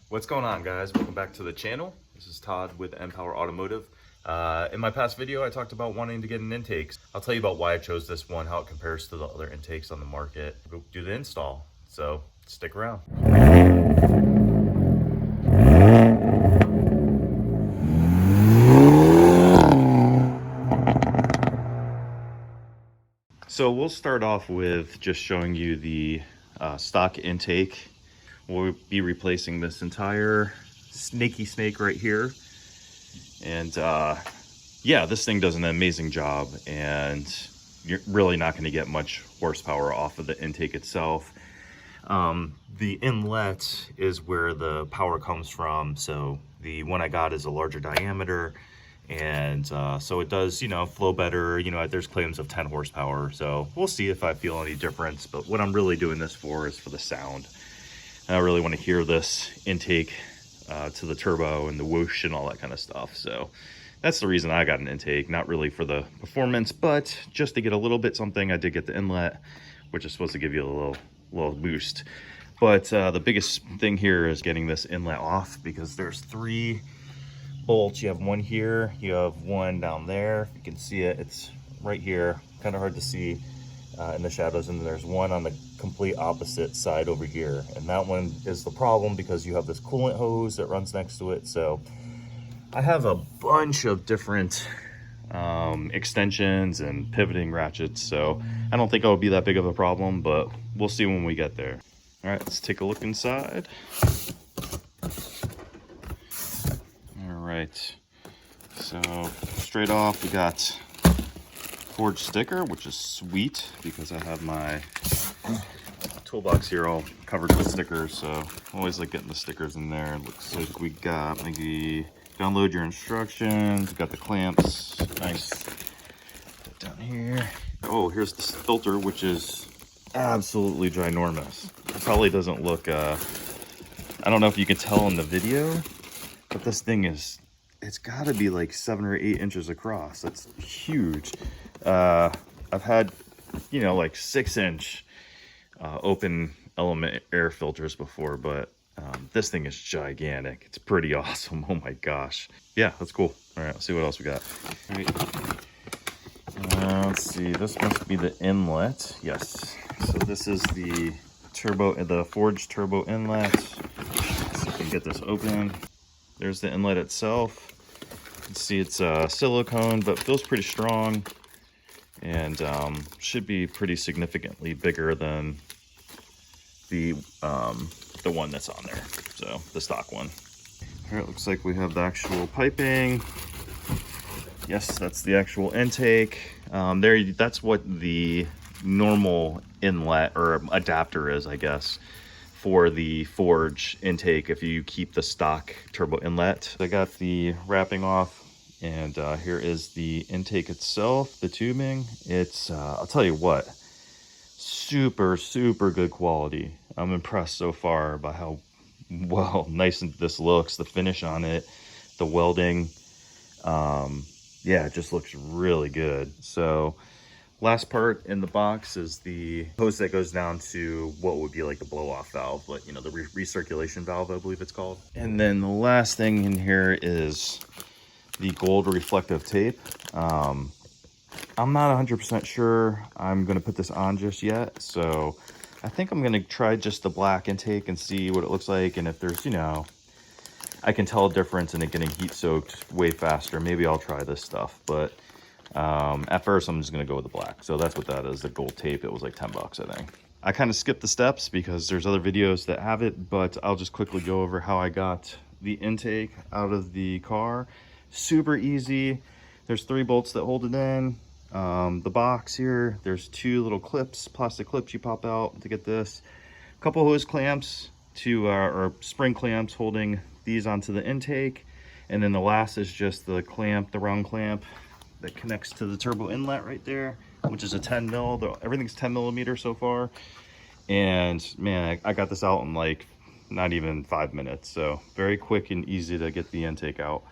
What's going on, guys? Welcome back to the channel. This is Todd with Empower Automotive. In my past video, I talked about wanting to get an intake. I'll tell you about why I chose this one, how it compares to the other intakes on the market. We'll do the install, so stick around. So we'll start off with just showing you the stock intake. We'll be replacing this entire snaky snake right here. And yeah, this thing does an amazing job, and you're really not going to get much horsepower off of the intake itself. The inlet is where the power comes from. So the one I got is a larger diameter, and so it does, flow better. There's claims of 10 horsepower, so we'll see if I feel any difference. But what I'm really doing this for is for the sound. I really want to hear this intake to the turbo and the whoosh and all that kind of stuff. So that's the reason I got an intake, not really for the performance, but just to get a little bit something. I did get the inlet, which is supposed to give you a little boost. But the biggest thing here is getting this inlet off, because there's 3 bolts. You have one here, you have one down there. If you can see it, it's right here, kind of hard to see in the shadows, and there's one on the complete opposite side over here, and that one is the problem because you have this coolant hose that runs next to it. So I have a bunch of different extensions and pivoting ratchets, so I don't think it'll be that big of a problem, but we'll see when we get there. All right, let's take a look inside. All right, so straight off we got Ford sticker, which is sweet because I have my toolbox here all covered with stickers, so I always like getting the stickers in there. It looks like we got maybe download your instructions, got the clamps, nice. Put that down here. Oh, here's the filter, which is absolutely ginormous. It probably doesn't look, I don't know if you can tell in the video, but this thing is, it's got to be like 7 or 8 inches across. It's huge. I've had, like 6-inch open element air filters before, but this thing is gigantic. It's pretty awesome. Oh my gosh. Yeah, that's cool. All right, let's see what else we got. All right. Let's see. This must be the inlet. Yes. So this is the forged turbo inlet. Let's see if we can get this open. There's the inlet itself. You can see it's silicone, but feels pretty strong, and should be pretty significantly bigger than the one that's on there, so the stock one. Here it looks like we have the actual piping. Yes, that's the actual intake. That's what the normal inlet or adapter is, I guess, for the forge intake if you keep the stock turbo inlet. I got the wrapping off, and here is the intake itself, the tubing. It's I'll tell you what, super good quality. I'm impressed so far by how nice this looks, the finish on it, the welding. Yeah, it just looks really good. So last part in the box is the hose that goes down to what would be like the blow-off valve, but the recirculation valve, I believe it's called. And then the last thing in here is the gold reflective tape. I'm not 100% sure I'm going to put this on just yet, so I think I'm going to try just the black intake and see what it looks like, and if there's, I can tell a difference in it getting heat soaked way faster, maybe I'll try this stuff. But at first I'm just going to go with the black. So that's what that is, the gold tape. It was like 10 bucks, I think. I kind of skipped the steps because there's other videos that have it, but I'll just quickly go over how I got the intake out of the car. Super easy. There's 3 bolts that hold it in. The box here, there's 2 little clips, plastic clips you pop out to get this. A couple hose clamps or spring clamps holding these onto the intake, and then the last is just the clamp, the round clamp that connects to the turbo inlet right there, which is a 10 mil. Everything's 10 millimeter so far, and man, I got this out in like not even 5 minutes, so very quick and easy to get the intake out.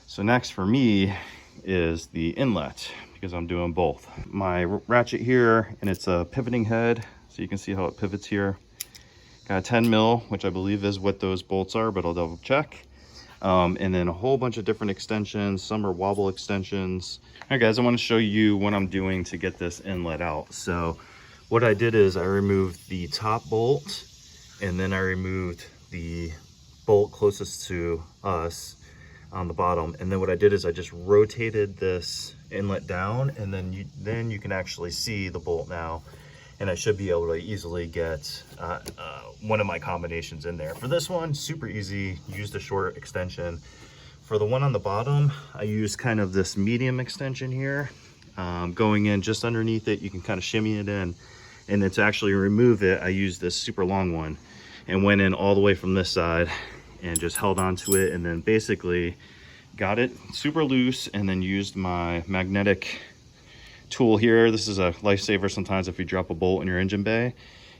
So next for me is the inlet, because I'm doing both. My ratchet here, and it's a pivoting head, so you can see how it pivots here. Got a 10 mil, which I believe is what those bolts are, but I'll double check. And then a whole bunch of different extensions. Some are wobble extensions. All right, guys, I want to show you what I'm doing to get this inlet out. So what I did is I removed the top bolt, and then I removed the bolt closest to us on the bottom. And then what I did is I just rotated this inlet down, and then you can actually see the bolt now. And I should be able to easily get one of my combinations in there. For this one, super easy, used a short extension. For the one on the bottom, I used kind of this medium extension here. Going in just underneath it, you can kind of shimmy it in. And then to actually remove it, I used this super long one and went in all the way from this side and just held onto it, and then basically got it super loose, and then used my magnetic tool here. This is a lifesaver sometimes if you drop a bolt in your engine bay,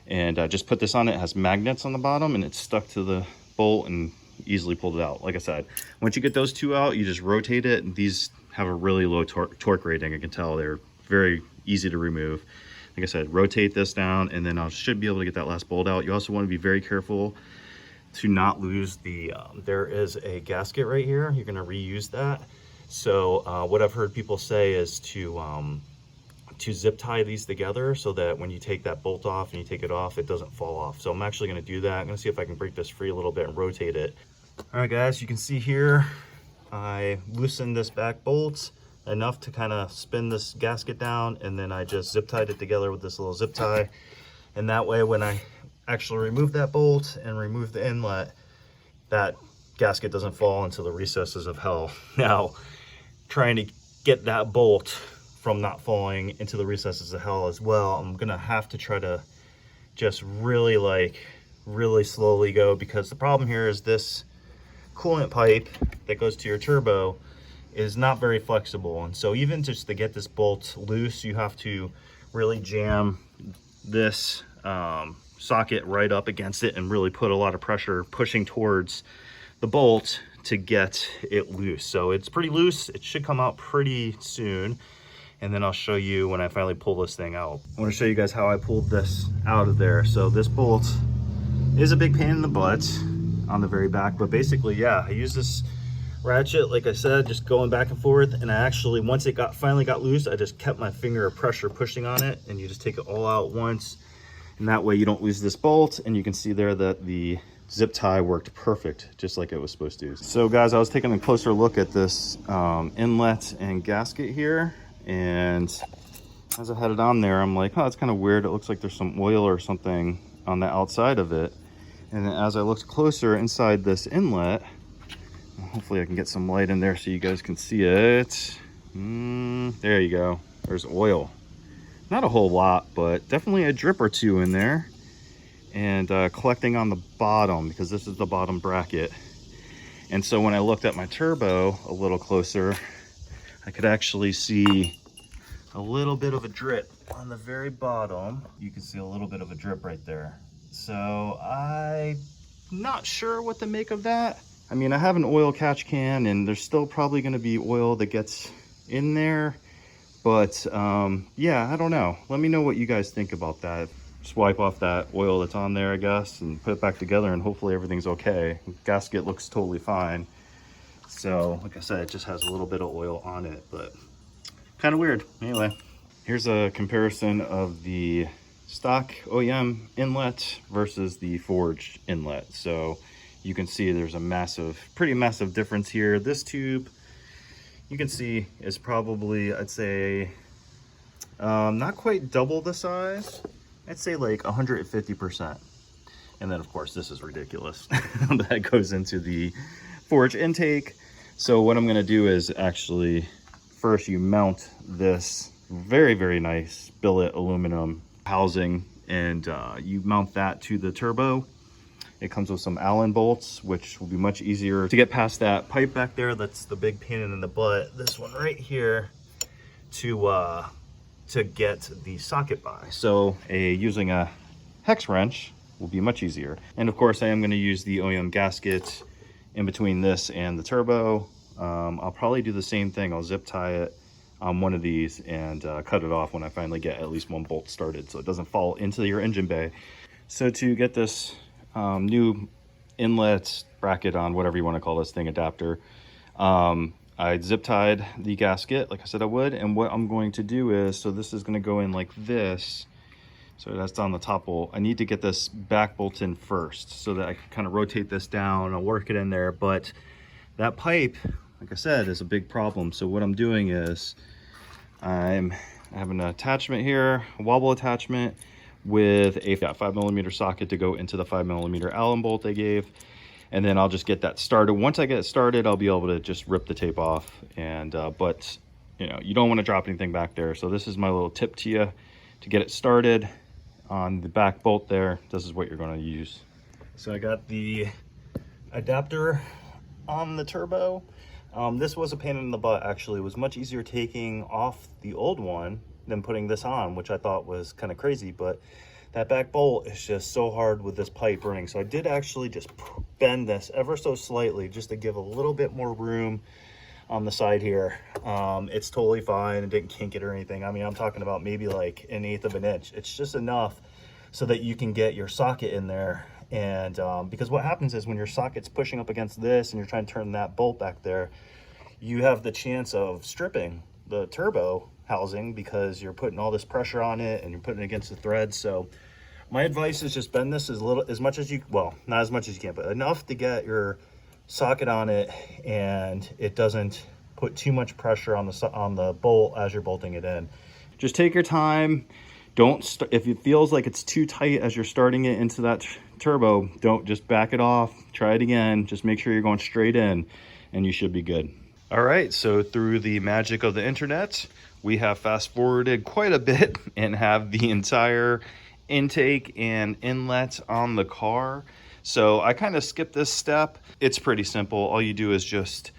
and just put this on. It has magnets on the bottom and it's stuck to the bolt and easily pulled it out. Like I said, once you get those two out, you just rotate it. These have a really low torque rating. I can tell they're very easy to remove. Like I said, rotate this down, and then I should be able to get that last bolt out. You also want to be very careful to not lose the there is a gasket right here. You're going to reuse that. So what I've heard people say is to zip tie these together so that when you take that bolt off and you take it off, it doesn't fall off. So I'm actually going to do that. I'm going to see if I can break this free a little bit and rotate it. All right, guys, you can see here I loosened this back bolt enough to kind of spin this gasket down, and then I just zip tied it together with this little zip tie. And that way, when I actually remove that bolt and remove the inlet, that gasket doesn't fall into the recesses of hell. Now, trying to get that bolt from not falling into the recesses of hell as well, I'm gonna have to try to just really slowly go, because the problem here is this coolant pipe that goes to your turbo is not very flexible. And so even just to get this bolt loose, you have to really jam this socket right up against it and really put a lot of pressure pushing towards the bolt to get it loose. So it's pretty loose. It should come out pretty soon. And then I'll show you when I finally pull this thing out. I want to show you guys how I pulled this out of there. So this bolt is a big pain in the butt on the very back, but basically, yeah, I use this ratchet, like I said, just going back and forth. And I actually, once it finally got loose, I just kept my finger of pressure pushing on it, and you just take it all out once. And that way you don't lose this bolt. And you can see there that the zip tie worked perfect, just like it was supposed to. So guys, I was taking a closer look at this inlet and gasket here. And as I had it on there, I'm like, oh, it's kind of weird. It looks like there's some oil or something on the outside of it. And then as I looked closer inside this inlet, hopefully I can get some light in there so you guys can see it. There you go. There's oil. Not a whole lot, but definitely a drip or two in there. And collecting on the bottom, because this is the bottom bracket. And so when I looked at my turbo a little closer, I could actually see a little bit of a drip on the very bottom. You can see a little bit of a drip right there. So I'm not sure what to make of that. I mean, I have an oil catch can, and there's still probably going to be oil that gets in there. But yeah, I don't know. Let me know what you guys think about that. Just wipe off that oil that's on there, I guess, and put it back together, and hopefully everything's okay. The gasket looks totally fine. So, like I said, it just has a little bit of oil on it, but kind of weird. Anyway, here's a comparison of the stock OEM inlet versus the forged inlet. So you can see there's a pretty massive difference here. This tube, you can see, is probably, I'd say, not quite double the size. I'd say like 150%. And then, of course, this is ridiculous. That goes into the forge intake. So what I'm going to do is actually, first you mount this very, very nice billet aluminum housing, and you mount that to the turbo. It comes with some Allen bolts, which will be much easier to get past that pipe back there. That's the big pain in the butt. This one right here to get the socket by. So using a hex wrench will be much easier. And of course, I am going to use the OEM gasket in between this and the turbo. I'll probably do the same thing. I'll zip tie it on one of these and cut it off when I finally get at least one bolt started, so it doesn't fall into your engine bay. So to get this new inlet bracket on, whatever you want to call this thing, adapter. I zip tied the gasket like I said I would, and what I'm going to do is, so this is going to go in like this, so that's on the top bolt. I need to get this back bolt in first so that I can kind of rotate this down. I'll work it in there, but that pipe, like I said, is a big problem. So what I'm doing is I have an attachment here, a wobble attachment with a 5mm socket to go into the 5mm Allen bolt they gave. And then I'll just get that started. Once I get it started, I'll be able to just rip the tape off. And but you know, you don't want to drop anything back there. So this is my little tip to you to get it started on the back bolt there. This is what you're going to use. So I got the adapter on the turbo. This was a pain in the butt, actually. It was much easier taking off the old one than putting this on, which I thought was kind of crazy, but that back bolt is just so hard with this pipe running. So I did actually just bend this ever so slightly just to give a little bit more room on the side here. It's totally fine. It didn't kink it or anything. I mean, I'm talking about maybe like 1/8 of an inch. It's just enough so that you can get your socket in there. And because what happens is when your socket's pushing up against this and you're trying to turn that bolt back there, you have the chance of stripping the turbo housing because you're putting all this pressure on it and you're putting it against the thread. So my advice is just bend this as much as you, well, not as much as you can, but enough to get your socket on it and it doesn't put too much pressure on the bolt as you're bolting it in. Just take your time. Don't if it feels like it's too tight as you're starting it into that turbo, don't just back it off. Try it again. Just make sure you're going straight in and you should be good. All right, so through the magic of the internet, we have fast forwarded quite a bit and have the entire intake and inlet on the car. So I kind of skipped this step. It's pretty simple. All you do is just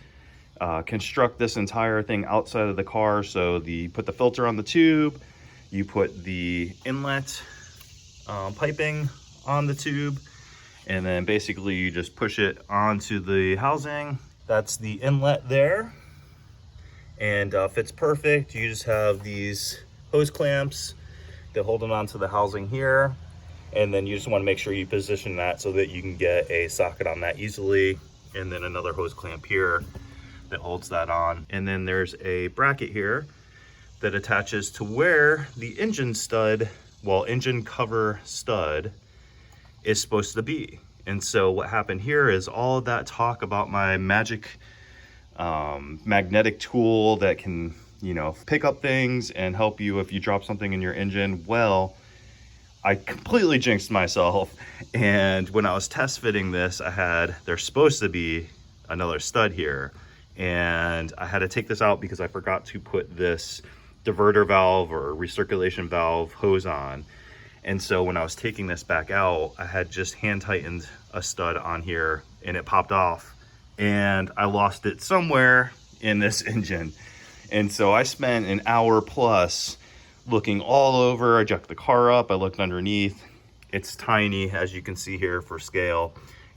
construct this entire thing outside of the car. So put the filter on the tube, you put the inlet piping on the tube, and then basically you just push it onto the housing. That's the inlet there, and fits perfect. You just have these hose clamps that hold it onto the housing here, and then you just want to make sure you position that so that you can get a socket on that easily, and then another hose clamp here that holds that on. And then there's a bracket here that attaches to where the engine stud, well, engine cover stud is supposed to be. And so what happened here is all of that talk about my magic magnetic tool that can, you know, pick up things and help you if you drop something in your engine. Well, I completely jinxed myself. And when I was test fitting this, there's supposed to be another stud here. And I had to take this out because I forgot to put this diverter valve or recirculation valve hose on. And so when I was taking this back out, I had just hand tightened a stud on here and it popped off and I lost it somewhere in this engine. And so I spent an hour plus looking all over. I jacked the car up, I looked underneath. It's tiny, as you can see here for scale,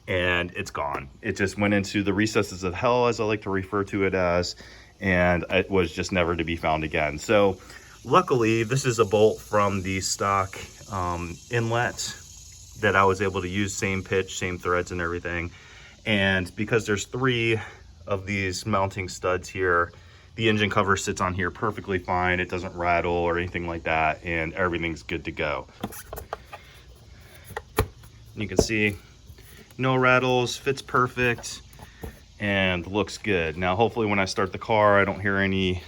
and it's gone. It just went into the recesses of hell, as I like to refer to it as, and it was just never to be found again. So luckily, this is a bolt from the stock inlet that I was able to use, same pitch, same threads and everything. And because there's 3 of these mounting studs here, the engine cover sits on here perfectly fine. It doesn't rattle or anything like that, and everything's good to go. You can see no rattles, fits perfect, and looks good. Now, hopefully when I start the car, I don't hear any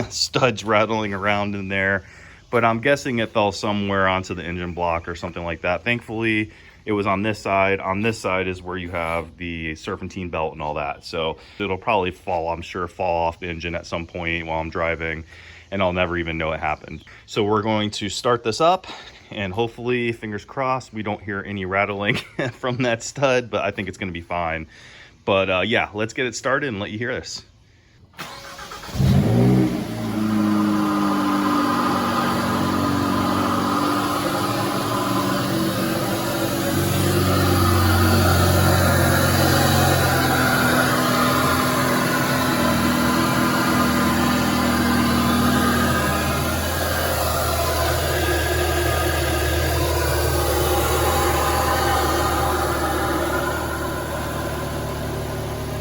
studs rattling around in there, but I'm guessing it fell somewhere onto the engine block or something like that. Thankfully, it was on this side. On this side is where you have the serpentine belt and all that. So it'll probably fall, I'm sure, fall off the engine at some point while I'm driving, and I'll never even know it happened. So we're going to start this up, and hopefully, fingers crossed, we don't hear any rattling from that stud, but I think it's gonna be fine. But yeah, let's get it started and let you hear this.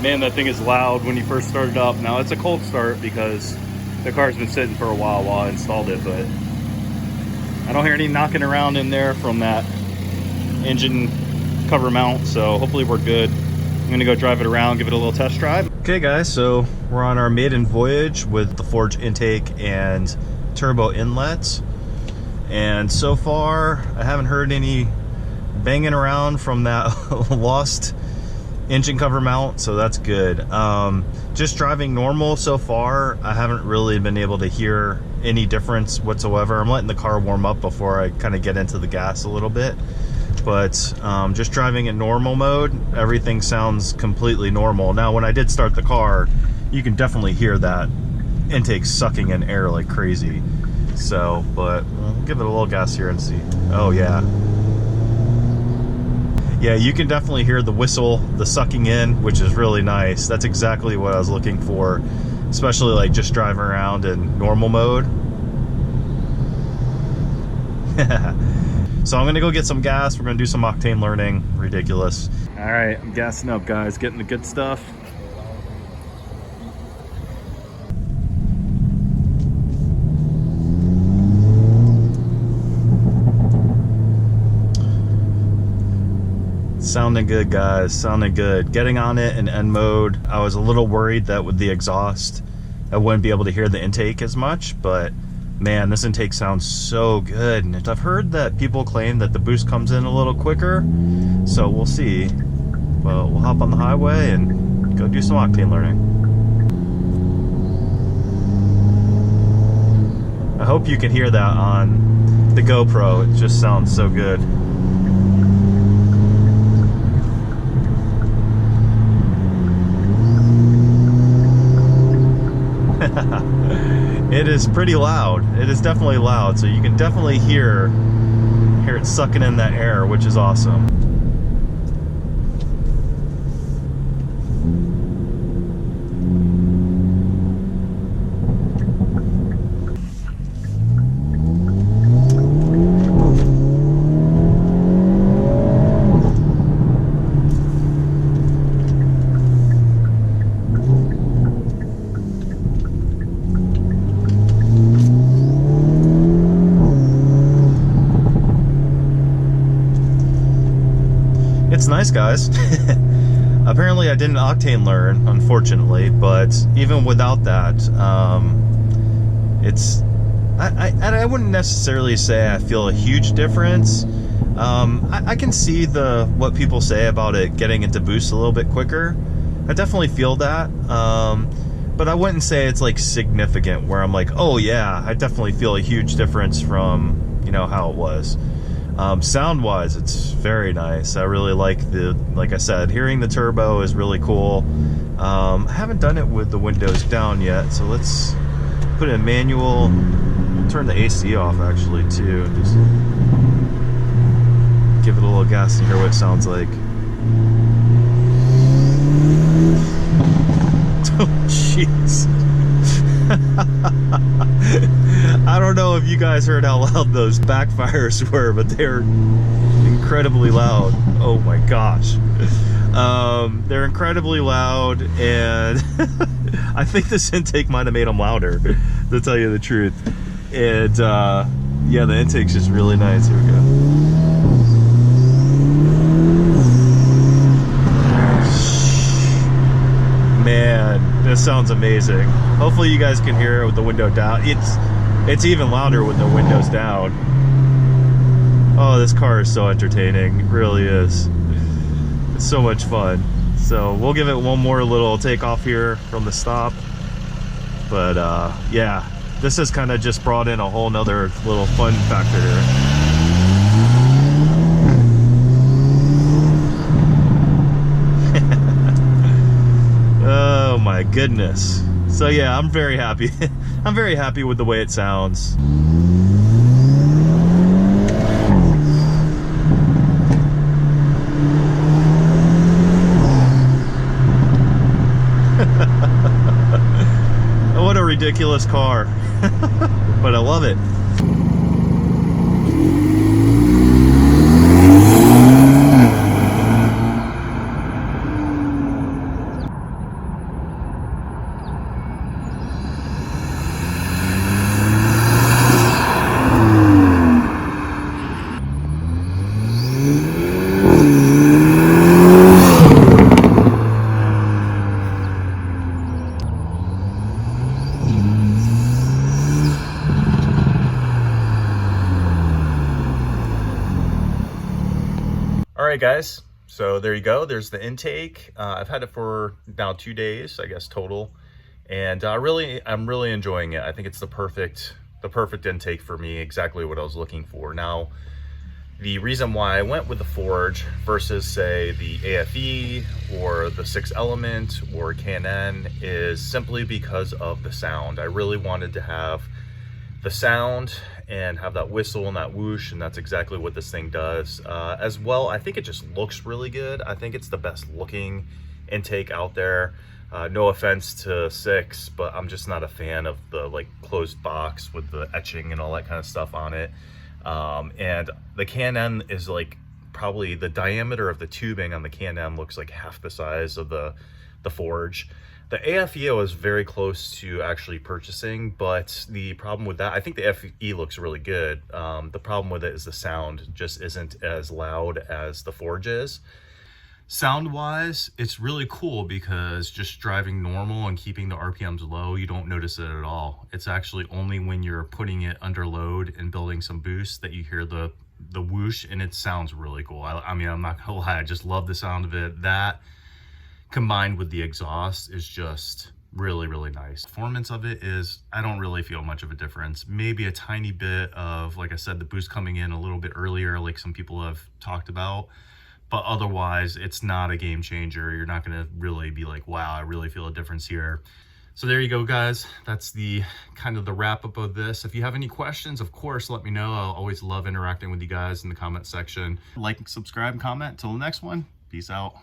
Man, that thing is loud when you first start it up. Now it's a cold start because the car's been sitting for a while I installed it, but I don't hear any knocking around in there from that engine cover mount, so hopefully we're good. I'm gonna go drive it around, give it a little test drive. Okay guys, so we're on our maiden voyage with the forge intake and turbo inlets. And so far, I haven't heard any banging around from that lost engine cover mount, so that's good. Just driving normal so far, I haven't really been able to hear any difference whatsoever. I'm letting the car warm up before I kind of get into the gas a little bit. But just driving in normal mode, everything sounds completely normal. Now, when I did start the car, you can definitely hear that intake sucking in air like crazy. So, but we'll give it a little gas here and see. Oh yeah. Yeah, you can definitely hear the whistle, the sucking in, which is really nice. That's exactly what I was looking for, especially like just driving around in normal mode. So I'm gonna go get some gas. We're gonna do some octane learning. Ridiculous. All right, I'm gassing up, guys, getting the good stuff. Sounding good, guys, sounding good. Getting on it in N mode, I was a little worried that with the exhaust, I wouldn't be able to hear the intake as much, but man, this intake sounds so good. And I've heard that people claim that the boost comes in a little quicker, so we'll see. Well, we'll hop on the highway and go do some octane learning. I hope you can hear that on the GoPro. It just sounds so good. It is pretty loud. It is definitely loud, so you can definitely hear it sucking in that air, which is awesome. It's nice, guys. Apparently I didn't octane learn, unfortunately, but even without that, I wouldn't necessarily say I feel a huge difference. I can see what people say about it getting into boost a little bit quicker. I definitely feel that, but I wouldn't say it's like significant where I'm like, oh yeah, I definitely feel a huge difference from, you know, how it was. Sound wise, it's very nice. I really like like I said, hearing the turbo is really cool. I haven't done it with the windows down yet, so let's put it in manual. We'll turn the AC off actually too, and just give it a little gas and hear what it sounds like. Oh jeez. I don't know if you guys heard how loud those backfires were, but they're incredibly loud. Oh my gosh. They're incredibly loud, and I think this intake might have made them louder, to tell you the truth. And yeah, the intake's just really nice. Here we go. Man, this sounds amazing. Hopefully you guys can hear it with the window down. It's even louder with the windows down. Oh, this car is so entertaining. It really is. It's so much fun. So we'll give it one more little takeoff here from the stop. But yeah, this has kind of just brought in a whole nother little fun factor here. Oh my goodness. So yeah, I'm very happy. I'm very happy with the way it sounds. What a ridiculous car. But I love it. right, guys. So there you go. There's the intake. I've had it for now 2 days, I guess, total. And I'm really enjoying it. I think it's the perfect intake for me, exactly what I was looking for. Now, the reason why I went with the Forge versus, say, the AFE or the Sxth Element or K&N is simply because of the sound. I really wanted to have the sound and have that whistle and that whoosh, and that's exactly what this thing does. As well, I think it just looks really good. I think it's the best looking intake out there. No offense to Sxth, but I'm just not a fan of the like closed box with the etching and all that kind of stuff on it. And the K&N is like probably the diameter of the tubing on the K&N looks like half the size of the Forge. The AFE I was very close to actually purchasing, but the problem with that, I think the AFE looks really good. The problem with it is the sound just isn't as loud as the Forge is. Sound wise, it's really cool because just driving normal and keeping the RPMs low, you don't notice it at all. It's actually only when you're putting it under load and building some boost that you hear the whoosh, and it sounds really cool. I mean, I'm not gonna lie, I just love the sound of it. That combined with the exhaust is just really, really nice. Performance of it is, I don't really feel much of a difference. Maybe a tiny bit of, like I said, the boost coming in a little bit earlier, like some people have talked about. But otherwise, it's not a game changer. You're not gonna really be like, wow, I really feel a difference here. So there you go, guys. That's the kind of the wrap up of this. If you have any questions, of course, let me know. I'll always love interacting with you guys in the comment section. Like, subscribe, and comment. Till the next one, peace out.